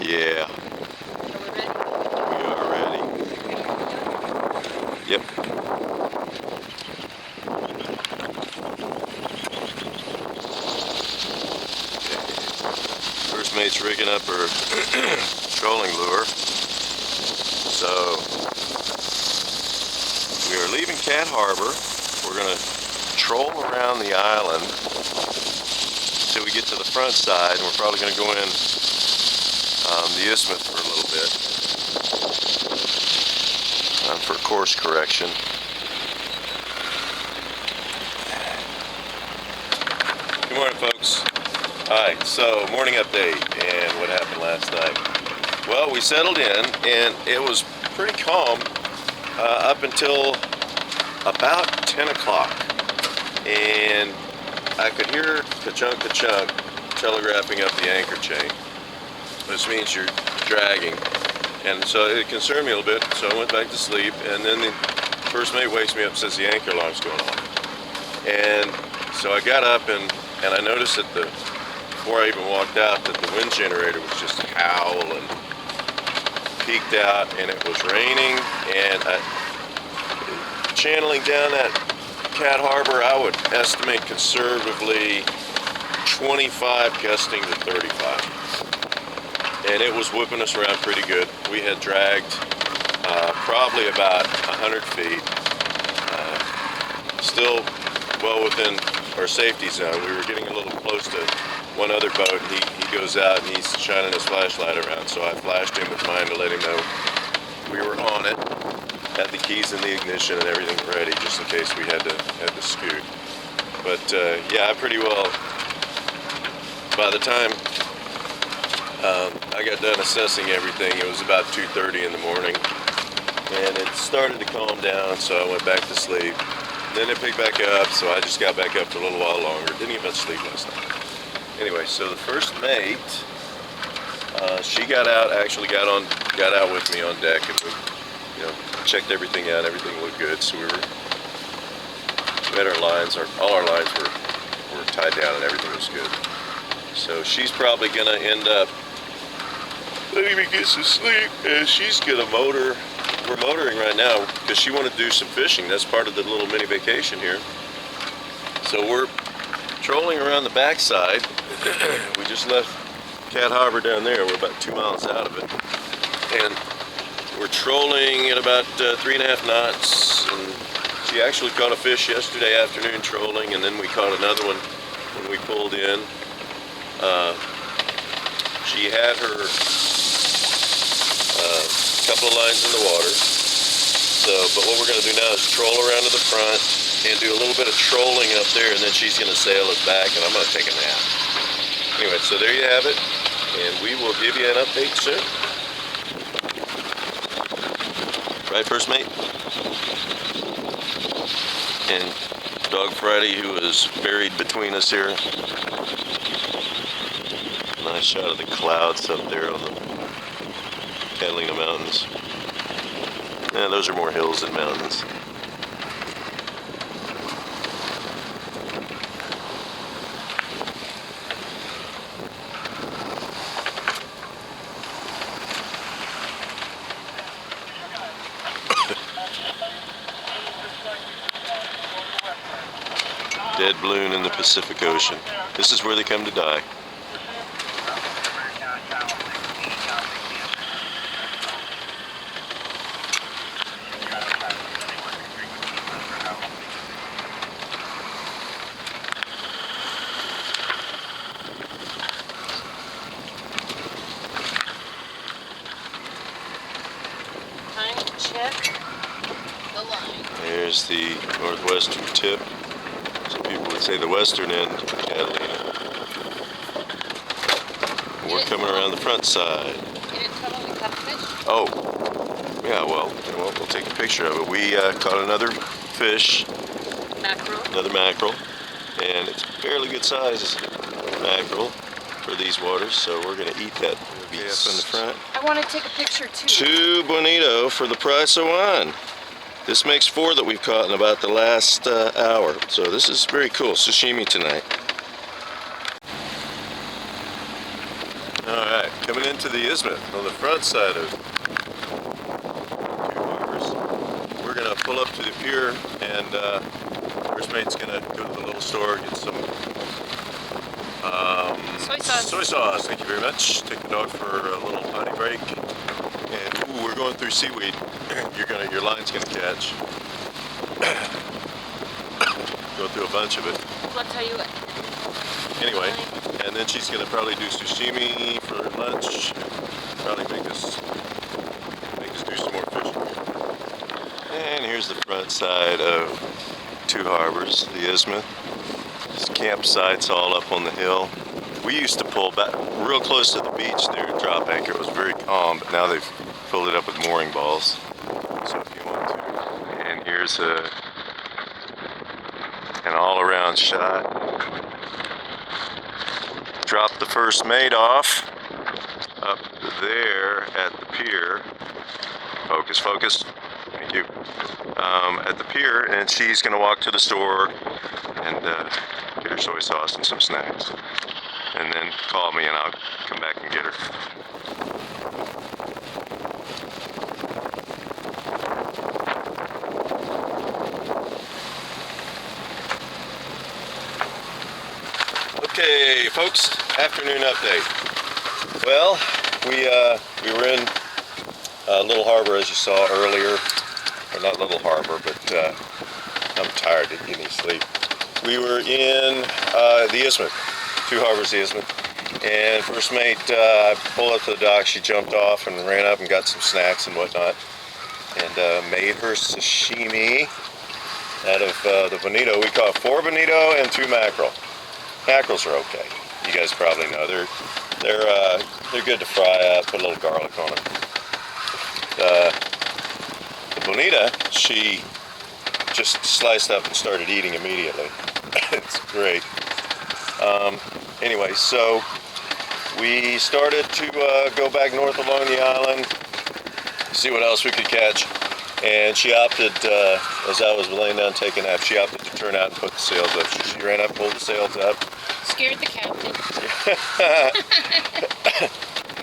Yeah. We are ready. Yep. First mate's rigging up her trolling lure. So we are leaving Cat Harbor. We're going to troll around the island until we get to the front side, and we're probably going to go in the Isthmus for a little bit for course correction. Good morning, folks. Alright, so morning update and what happened last night. Well, we settled in and it was pretty calm up until about 10 o'clock, and I could hear ka-chunk ka-chunk telegraphing up the anchor chain, which means you're dragging, and so it concerned me a little bit, so I went back to sleep, and then the first mate wakes me up and says the anchor alarm's going on. And so I got up and I noticed that before I even walked out, that the wind generator was just howling, peaked out, and it was raining, and channeling down that Cat Harbor, I would estimate conservatively 25 gusting to 35. And it was whipping us around pretty good. We had dragged probably about 100 feet, still well within our safety zone. We were getting a little close to one other boat, and he goes out and he's shining his flashlight around, so I flashed him with mine to let him know we were on it, had the keys in the ignition and everything ready just in case we had to scoot. But yeah, I pretty well, by the time I got done assessing everything, it was about 2:30 in the morning, and it started to calm down, so I went back to sleep. Then it picked back up, so I just got back up for a little while longer. Didn't get much sleep last night. Anyway, so the first mate, she got out with me on deck, and we, checked everything out. Everything looked good, so we had our lines, all our lines were tied down, and everything was good. So she's probably gonna end up letting me get some sleep, and she's gonna motor. We're motoring right now because she wanted to do some fishing. That's part of the little mini vacation here. So we're trolling around the backside. We just left Cat Harbor down there. We're about 2 miles out of it, and we're trolling at about 3.5 knots. And she actually caught a fish yesterday afternoon trolling, and then we caught another one when we pulled in. She had her couple of lines in the water. So, but what we're going to do now is troll around to the front and do a little bit of trolling up there, and then she's going to sail us back, and I'm going to take a nap. Anyway, so there you have it, and we will give you an update soon. Right, first mate? And Dog Friday, who is buried between us here. Nice shot of the clouds up there on the Catalina mountains. Yeah, those are more hills than mountains. Dead balloon in the Pacific Ocean. This is where they come to die. Check the line. There's the northwestern tip. Some people would say the western end of Catalina. We're coming around the front side. You didn't tell me we caught a fish? Oh, yeah, well, we'll take a picture of it. We caught another fish. Mackerel. Another mackerel. And it's fairly good size mackerel for these waters, so we're going to eat that beast in the front. I want to take a picture too. Two bonito for the price of one. This makes 4 that we've caught in about the last hour. So this is very cool. Sashimi tonight. Alright, coming in into the Isthmus on the front side of Two Harbors. We're gonna pull up to the pier, and first mate's gonna go to the little store, get some Soy sauce. soy sauce. Thank you very much. Take the dog for a little potty break, and ooh, we're going through seaweed. Your line's gonna catch. Go through a bunch of it. I'll tell you what. Anyway, and then she's gonna probably do sashimi for lunch. Probably make us do some more fishing. And here's the front side of Two Harbors, the Isthmus. There's campsites all up on the hill. We used to pull back real close to the beach there at Drop Anchor. It was very calm, but now they've filled it up with mooring balls. So if you want to. And here's an all-around shot. Drop the first mate off up there at the pier. Focus, focus. Thank you. At the pier, and she's gonna walk to the store and get her soy sauce and some snacks. And then call me and I'll come back and get her. Okay, folks, afternoon update. Well, we were in Little Harbor, as you saw earlier. Or not Little Harbor, but I'm tired, didn't get any sleep. We were in the Isthmus, Two Harbors, the Isthmus. And first mate, I pulled up to the dock. She jumped off and ran up and got some snacks and whatnot. And made her sashimi out of the bonito. We caught 4 bonito and 2 mackerel. Mackerels are okay. You guys probably know they're good to fry up. Put a little garlic on them. The bonita, she just sliced up and started eating immediately. It's great. Anyway, so we started to go back north along the island, see what else we could catch. And she opted, as I was laying down taking a nap, she opted to turn out and put the sails up. So she ran up, pulled the sails up. Scared the captain.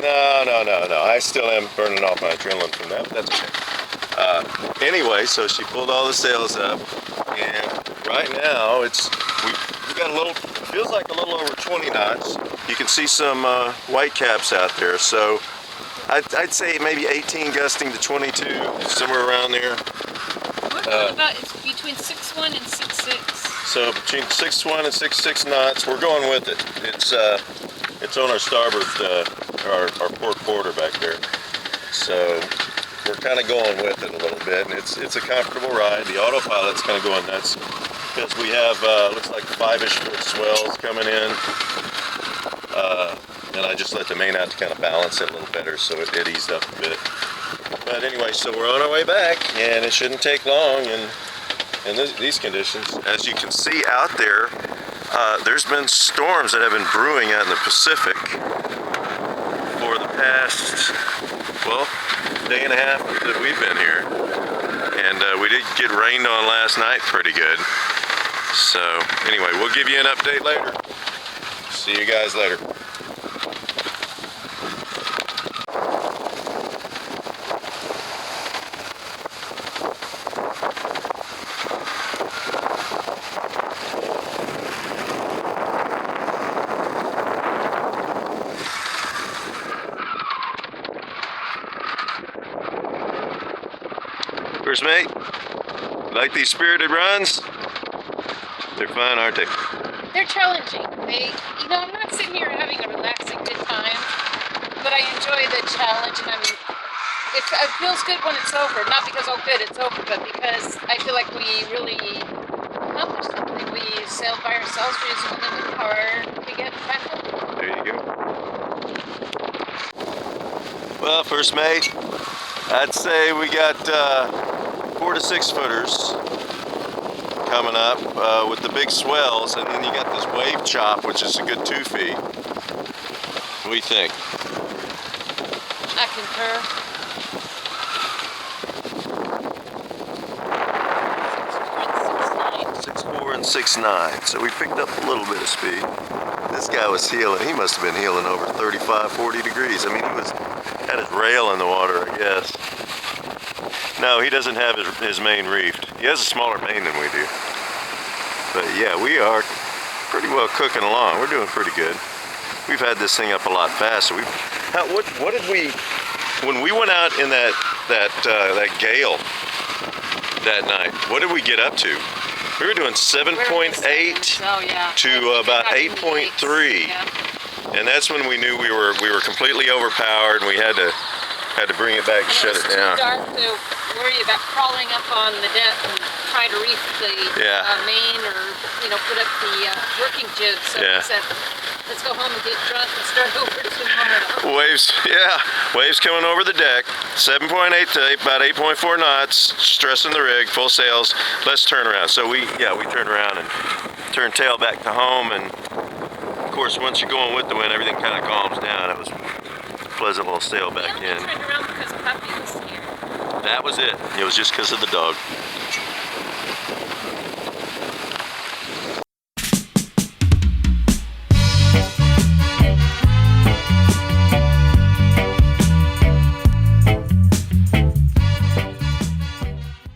No. I still am burning off my adrenaline from that, but that's okay. Anyway, so she pulled all the sails up, and right now we got a little, feels like a little over 20 knots. You can see some white caps out there, so I'd say maybe 18 gusting to 22, somewhere around there. We're going about, it's between 6'1" and 6'6". So between 6'1" and 6'6" knots, we're going with it. It's on our starboard, our port quarter back there. So we're kind of going with it a little bit, and it's a comfortable ride. The autopilot's kind of going nuts because we have looks like 5-ish foot swells coming in, and I just let the main out to kind of balance it a little better, so it eased up a bit. But anyway, so we're on our way back, and it shouldn't take long. And in these conditions, as you can see out there, there's been storms that have been brewing out in the Pacific for the past, well, day and a half that we've been here. And we did get rained on last night pretty good. So anyway, we'll give you an update later. See you guys later. First mate, like these spirited runs? They're fun, aren't they? They're challenging. I'm not sitting here having a relaxing good time, but I enjoy the challenge, and it feels good when it's over. Not because, oh good, it's over, but because I feel like we really accomplished something. We sailed by ourselves, we just went in the car, we get back home. There you go. Well, first mate, I'd say we got 4 to 6 footers coming up with the big swells, and then you got this wave chop, which is a good 2 feet. What do you think? I concur. 6'4" and 6'9", so we picked up a little bit of speed. This guy was heeling. He must have been heeling over 35, 40 degrees. I mean, he had his rail in the water, I guess. No, he doesn't have his main reefed. He has a smaller main than we do. But yeah, we are pretty well cooking along. We're doing pretty good. We've had this thing up a lot faster. What did we, when we went out in that gale that night, what did we get up to? We were doing 7.8 to about 8.3. Yeah. And that's when we knew we were completely overpowered and we had to bring it back and shut it down. It's too dark to worry about crawling up on the deck and try to reef the main or put up the working jib. So we said, let's go home and get drunk and start over to swim home. Waves coming over the deck. 7.8 to about 8.4 knots. Stressing the rig, full sails. Let's turn around. So we turned around and turned tail back to home. And of course, once you're going with the wind, everything kind of calms down. It was a pleasant little sail back in. Turned around because Puppy was here. That was it. It was just because of the dog.